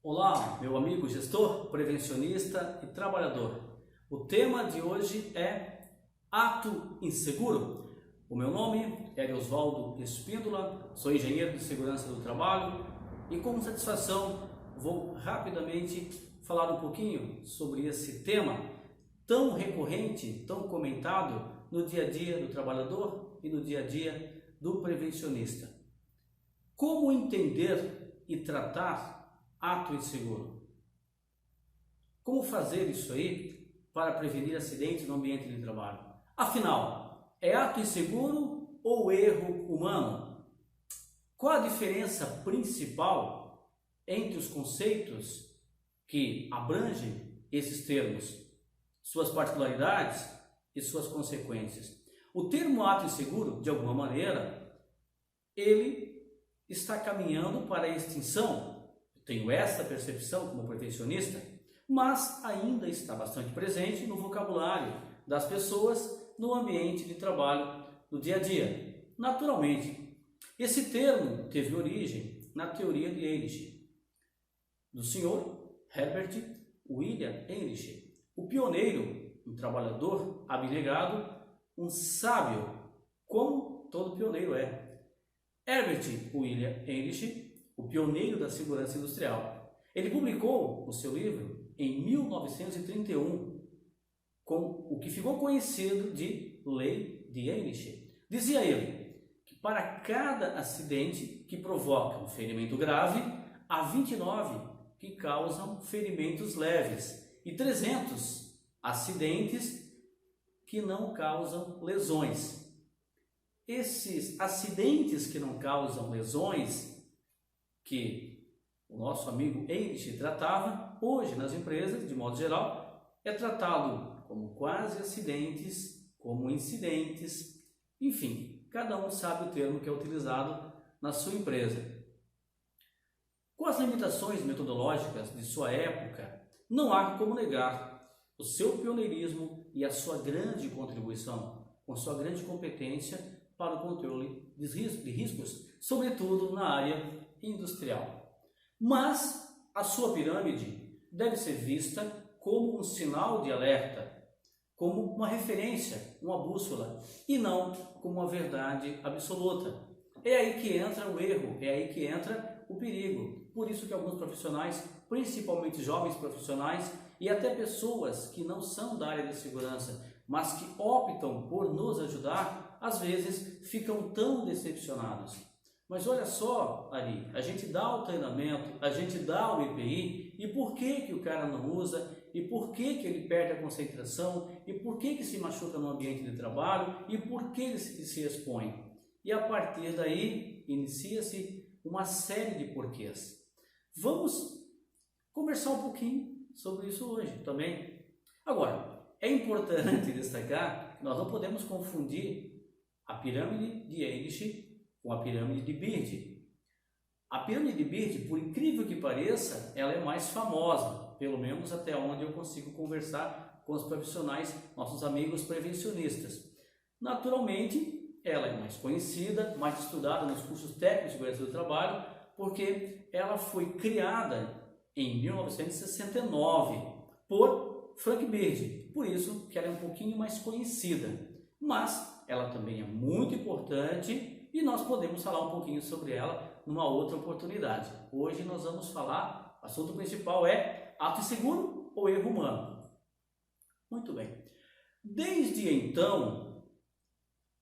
Olá, meu amigo gestor, prevencionista e trabalhador. O tema de hoje é ato inseguro. O meu nome é Oswaldo Espíndola, sou engenheiro de segurança do trabalho e com satisfação vou rapidamente falar um pouquinho sobre esse tema tão recorrente, tão comentado no dia a dia do trabalhador e no dia a dia do prevencionista. Como entender e tratar ato inseguro? Como fazer isso aí para prevenir acidentes no ambiente de trabalho? Afinal, é ato inseguro ou erro humano? Qual a diferença principal entre os conceitos que abrangem esses termos, suas particularidades e suas consequências? O termo ato inseguro, de alguma maneira, ele está caminhando para a extinção. Tenho essa percepção como prevencionista, mas ainda está bastante presente no vocabulário das pessoas no ambiente de trabalho, no dia a dia. Naturalmente, esse termo teve origem na teoria de Heinrich, do senhor Herbert William Heinrich, o pioneiro, um trabalhador abnegado, um sábio, como todo pioneiro é. Herbert William Heinrich, o pioneiro da segurança industrial. Ele publicou o seu livro em 1931, com o que ficou conhecido de Lei de Heinrich. Dizia ele que para cada acidente que provoca um ferimento grave, há 29 que causam ferimentos leves e 300 acidentes que não causam lesões. Esses acidentes que não causam lesões, que o nosso amigo Heinrich tratava, hoje nas empresas, de modo geral, é tratado como quase acidentes, como incidentes, enfim, cada um sabe o termo que é utilizado na sua empresa. Com as limitações metodológicas de sua época, não há como negar o seu pioneirismo e a sua grande contribuição, com sua grande competência para o controle de riscos, sobretudo na área industrial. Mas a sua pirâmide deve ser vista como um sinal de alerta, como uma referência, uma bússola, e não como uma verdade absoluta. É aí que entra o erro, é aí que entra o perigo. Por isso que alguns profissionais, principalmente jovens profissionais e até pessoas que não são da área de segurança, mas que optam por nos ajudar, às vezes ficam tão decepcionados. Mas olha só, Ari, a gente dá o treinamento, a gente dá o EPI, e por que o cara não usa? E por que ele perde a concentração? E por que se machuca no ambiente de trabalho? E por que ele se expõe? E a partir daí, inicia-se uma série de porquês. Vamos conversar um pouquinho sobre isso hoje também. Agora, é importante destacar que nós não podemos confundir a pirâmide de Heinrich com a pirâmide de Bird. A pirâmide de Bird, por incrível que pareça, ela é mais famosa, pelo menos até onde eu consigo conversar com os profissionais, nossos amigos prevencionistas. Naturalmente, ela é mais conhecida, mais estudada nos cursos técnicos de segurança do trabalho, porque ela foi criada em 1969 por Frank Bird, por isso que ela é um pouquinho mais conhecida, mas ela também é muito importante e nós podemos falar um pouquinho sobre ela numa outra oportunidade. Hoje nós vamos falar, o assunto principal é ato inseguro ou erro humano. Muito bem. Desde então,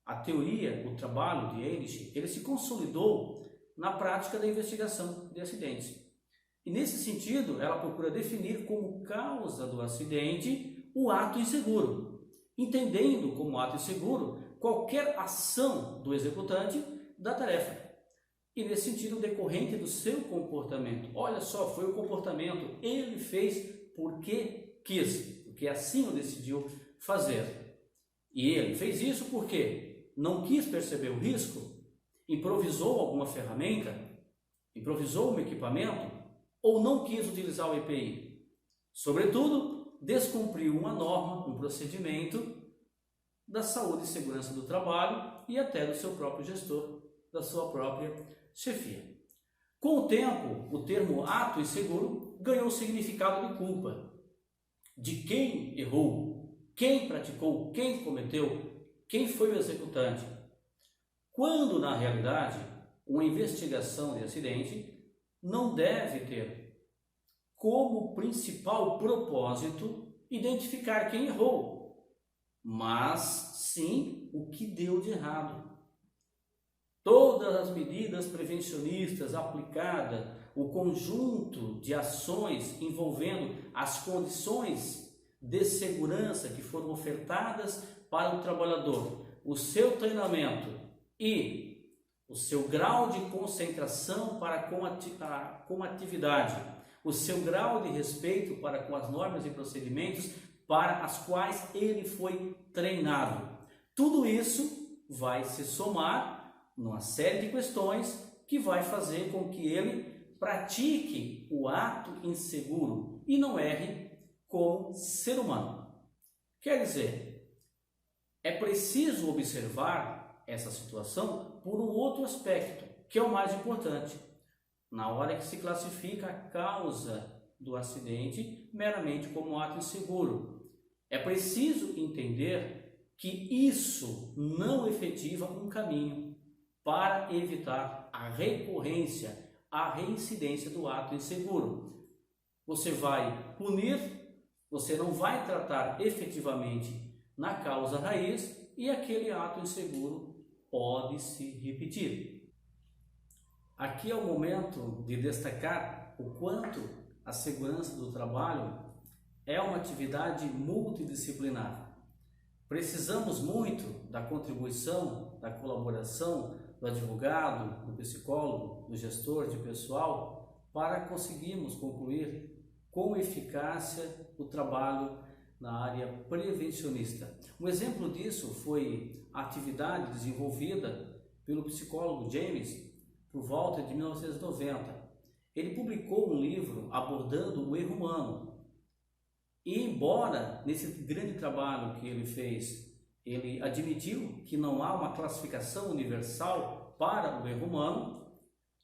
a teoria, o trabalho de Heinrich, ele se consolidou na prática da investigação de acidentes. E nesse sentido, ela procura definir como causa do acidente o ato inseguro, entendendo como ato inseguro qualquer ação do executante da tarefa. E nesse sentido, decorrente do seu comportamento. Olha só, foi o comportamento, ele fez porque quis, porque assim o decidiu fazer. E ele fez isso porque não quis perceber o risco, improvisou alguma ferramenta, improvisou um equipamento, ou não quis utilizar o EPI. Sobretudo, descumpriu uma norma, um procedimento da saúde e segurança do trabalho e até do seu próprio gestor, da sua própria chefia. Com o tempo, o termo ato inseguro ganhou o significado de culpa, de quem errou, quem praticou, quem cometeu, quem foi o executante. Quando, na realidade, uma investigação de acidente não deve ter como principal propósito identificar quem errou, mas sim o que deu de errado. Todas as medidas prevencionistas aplicadas, o conjunto de ações envolvendo as condições de segurança que foram ofertadas para o trabalhador, o seu treinamento e o seu grau de concentração para com a atividade, o seu grau de respeito para com as normas e procedimentos para as quais ele foi treinado. Tudo isso vai se somar numa série de questões que vai fazer com que ele pratique o ato inseguro e não erre como ser humano. Quer dizer, é preciso observar essa situação por um outro aspecto, que é o mais importante. Na hora que se classifica a causa do acidente meramente como ato inseguro, é preciso entender que isso não efetiva um caminho para evitar a recorrência, a reincidência do ato inseguro. Você vai punir, você não vai tratar efetivamente na causa raiz e aquele ato inseguro pode se repetir. Aqui é o momento de destacar o quanto a segurança do trabalho é uma atividade multidisciplinar. Precisamos muito da contribuição, da colaboração do advogado, do psicólogo, do gestor de pessoal para conseguirmos concluir com eficácia o trabalho na área prevencionista. Um exemplo disso foi a atividade desenvolvida pelo psicólogo James por volta de 1990. Ele publicou um livro abordando o erro humano. E embora nesse grande trabalho que ele fez, ele admitiu que não há uma classificação universal para o erro humano,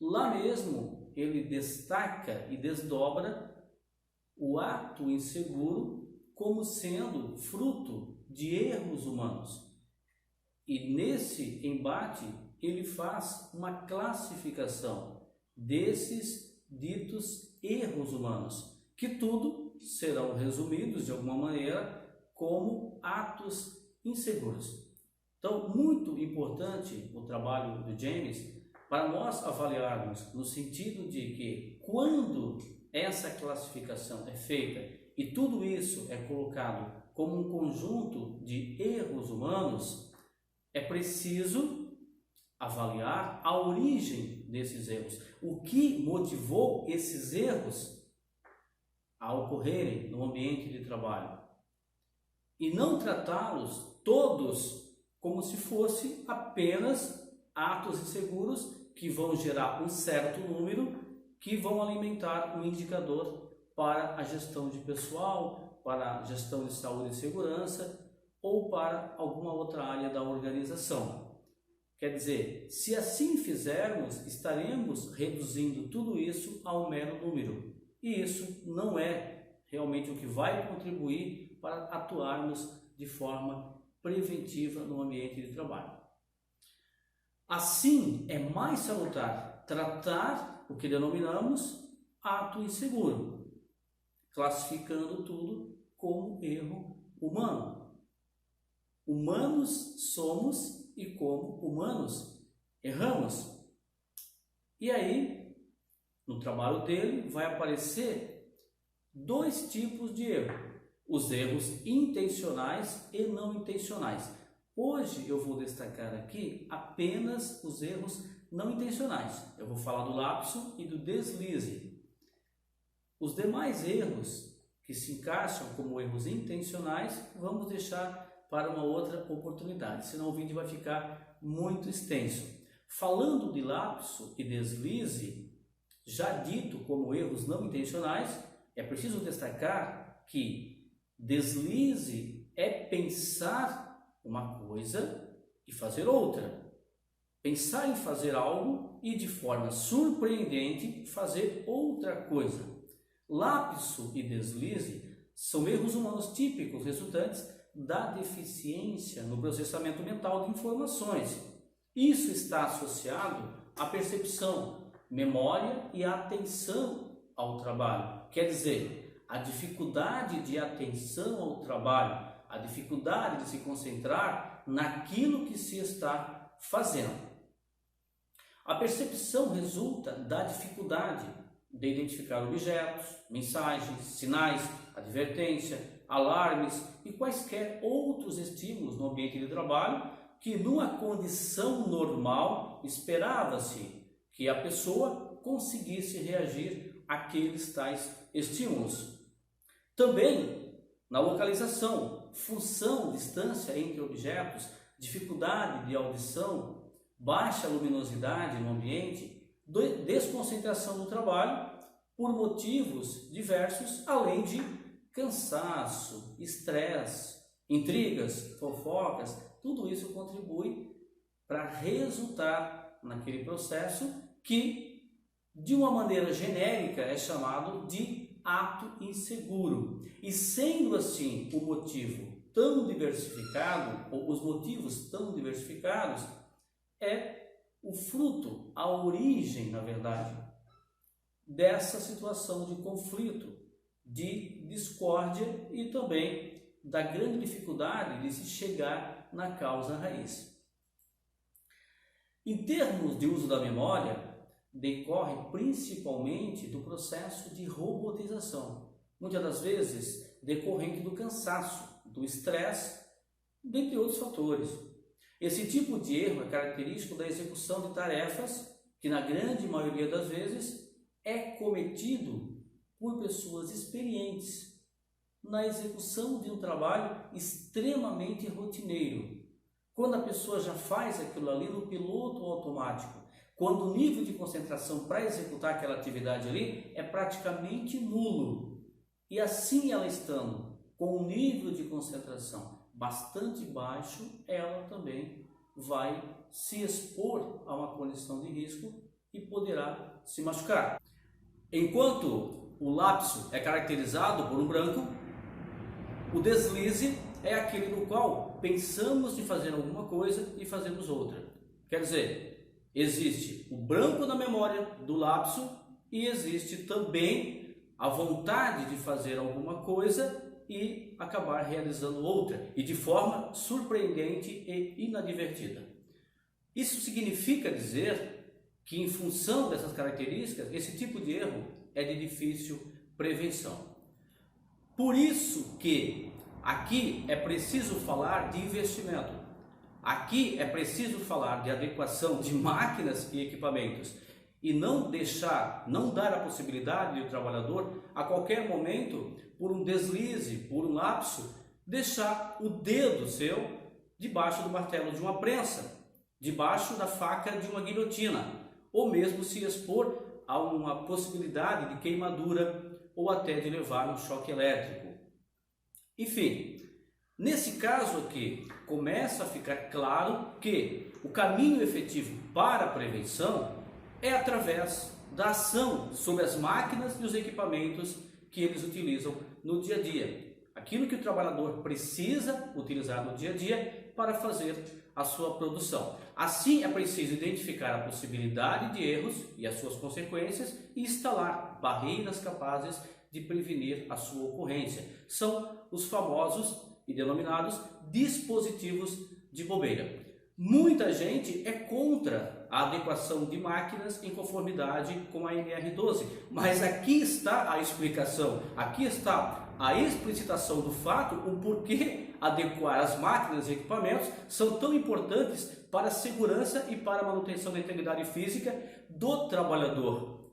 lá mesmo ele destaca e desdobra o ato inseguro como sendo fruto de erros humanos. E nesse embate ele faz uma classificação desses ditos erros humanos, que tudo serão resumidos de alguma maneira como atos inseguros. Então, muito importante o trabalho do James para nós avaliarmos no sentido de que quando essa classificação é feita e tudo isso é colocado como um conjunto de erros humanos, é preciso avaliar a origem desses erros, o que motivou esses erros a ocorrerem no ambiente de trabalho e não tratá-los todos como se fosse apenas atos inseguros que vão gerar um certo número, que vão alimentar um indicador para a gestão de pessoal, para a gestão de saúde e segurança ou para alguma outra área da organização. Quer dizer, se assim fizermos, estaremos reduzindo tudo isso a um mero número. E isso não é realmente o que vai contribuir para atuarmos de forma preventiva no ambiente de trabalho. Assim, é mais salutar tratar o que denominamos ato inseguro, classificando tudo como erro humano. Humanos somos e como humanos erramos. E aí, no trabalho dele, vai aparecer dois tipos de erro: os erros intencionais e não intencionais. Hoje eu vou destacar aqui apenas os erros não intencionais. Eu vou falar do lapso e do deslize. Os demais erros que se encaixam como erros intencionais, vamos deixar para uma outra oportunidade, senão o vídeo vai ficar muito extenso. Falando de lapso e deslize, já dito como erros não intencionais, é preciso destacar que deslize é pensar uma coisa e fazer outra. pensar em fazer algo e de forma surpreendente fazer outra coisa. Lapso e deslize são erros humanos típicos resultantes da deficiência no processamento mental de informações. Isso está associado à percepção, memória e atenção ao trabalho. Quer dizer, a dificuldade de atenção ao trabalho, a dificuldade de se concentrar naquilo que se está fazendo. A percepção resulta da dificuldade de identificar objetos, mensagens, sinais, advertência, alarmes e quaisquer outros estímulos no ambiente de trabalho que, numa condição normal, esperava-se que a pessoa conseguisse reagir àqueles tais estímulos. Também na localização, função, distância entre objetos, dificuldade de audição, baixa luminosidade no ambiente, desconcentração no trabalho por motivos diversos, além de cansaço, estresse, intrigas, fofocas, tudo isso contribui para resultar naquele processo que, de uma maneira genérica, é chamado de ato inseguro. E sendo assim o motivo tão diversificado, ou os motivos tão diversificados, é o fruto, a origem, na verdade, dessa situação de conflito, de discórdia e também da grande dificuldade de se chegar na causa raiz. Em termos de uso da memória, decorre principalmente do processo de robotização, muitas das vezes decorrente do cansaço, do estresse, dentre outros fatores. Esse tipo de erro é característico da execução de tarefas que, na grande maioria das vezes, é cometido por pessoas experientes na execução de um trabalho extremamente rotineiro. Quando a pessoa já faz aquilo ali no piloto automático, quando o nível de concentração para executar aquela atividade ali é praticamente nulo. E assim ela estando com um nível de concentração bastante baixo, ela também vai se expor a uma condição de risco e poderá se machucar. Enquanto o lapso é caracterizado por um branco, o deslize é aquele no qual pensamos em fazer alguma coisa e fazemos outra. Quer dizer, existe o branco na memória do lapso e existe também a vontade de fazer alguma coisa e acabar realizando outra, e de forma surpreendente e inadvertida. Isso significa dizer que, em função dessas características, esse tipo de erro é de difícil prevenção. Por isso que aqui é preciso falar de investimento, aqui é preciso falar de adequação de máquinas e equipamentos, e não dar a possibilidade do trabalhador, a qualquer momento, por um deslize, por um lapso, deixar o dedo seu debaixo do martelo de uma prensa, debaixo da faca de uma guilhotina, ou mesmo se expor a uma possibilidade de queimadura ou até de levar um choque elétrico. Enfim, nesse caso aqui, começa a ficar claro que o caminho efetivo para a prevenção é através da ação sobre as máquinas e os equipamentos que eles utilizam no dia a dia. Aquilo que o trabalhador precisa utilizar no dia a dia para fazer a sua produção. Assim, é preciso identificar a possibilidade de erros e as suas consequências e instalar barreiras capazes de prevenir a sua ocorrência. São os famosos e denominados dispositivos de bobeira. Muita gente é contra a adequação de máquinas em conformidade com a NR12, mas aqui está a explicação, aqui está a explicitação do fato, o porquê adequar as máquinas e equipamentos são tão importantes para a segurança e para a manutenção da integridade física do trabalhador.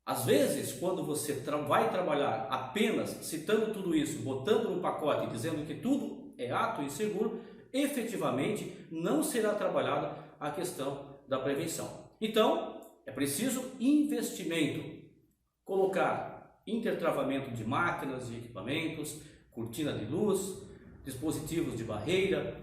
Às vezes, quando você vai trabalhar apenas citando tudo isso, botando no pacote, dizendo que tudo é ato inseguro, efetivamente não será trabalhada a questão da prevenção. Então, é preciso investimento, colocar intertravamento de máquinas e equipamentos, cortina de luz, dispositivos de barreira,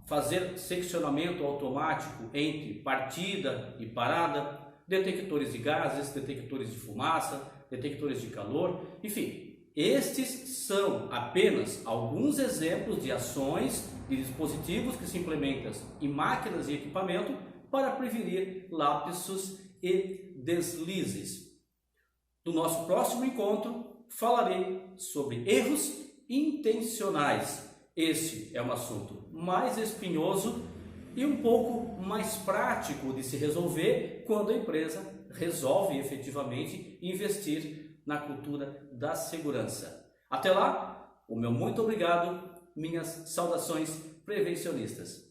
fazer seccionamento automático entre partida e parada, detectores de gases, detectores de fumaça, detectores de calor, enfim, estes são apenas alguns exemplos de ações de dispositivos que se implementam em máquinas e equipamento para prevenir lapsos e deslizes. No nosso próximo encontro, falarei sobre erros intencionais. Este é um assunto mais espinhoso e um pouco mais prático de se resolver quando a empresa resolve efetivamente investir na cultura da segurança. Até lá, o meu muito obrigado, minhas saudações prevencionistas.